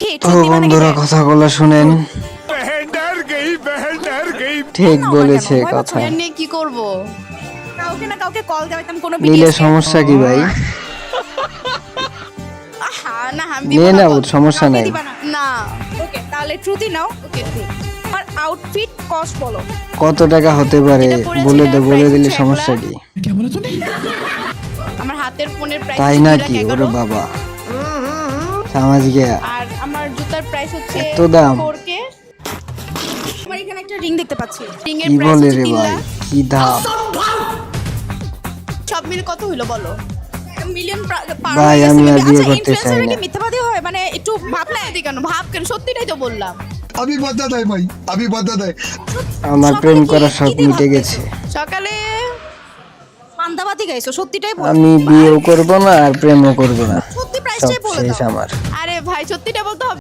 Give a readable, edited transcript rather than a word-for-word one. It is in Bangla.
তো বন্ধুরা কথাগুলো শুনেন, ঠিক বলেছে কথা। নিয়ে কি করব? কাউকে না কাউকে কল দেওয়াইতাম কোনো নিলে বিটিএস কে। সমস্যা কি ভাই? আহা না আমি দিব নিয়ে না নাও, বল। সমস্যা কাউকে নাই। দিবা না। না ওকে তাহলে ট্রুথি নাও। ওকে ট্রুথ। আমার আউটফিট কস্ট বলো। কত টাকা হতে পারে যেটা পরেছি বলে তার বলে price দিলে হচ্ছে সমস্যা 1 কি? আমার হাতের ফোনের প্রাইস তাই নাকি? ওরে বাবা, সামাজিক আর আমার জুতার প্রাইস হচ্ছে এত দাম? 4K। আমার এখানে একটা রিং দেখতে পাচ্ছি। রিং এর কি প্রাইস বলে হচ্ছে রে 3 ভাই, লাখ। কি দাম? সব মিলে কত হইলো বলো? মিলিয়ন ভাই, আমি আর বিয়ে করতে চাই না। কি মিথ্যাবাদী হয় মানে একটু ভাবনা এদি কেন ভাব কেন? সত্যিটাই তো বললাম। अभी बता दे भाई अभी बता दे আমার প্রেম করা সব মিটে গেছে। সকালে পান্তাবাতি গাইছো সত্যিটাই বল। আমি বিয়েও করব না আর প্রেমও করব না, সত্যি সব প্রাইসটাই বলে শেষ দাও। আমার। আরে ভাই সত্যিটা বলতে হবে।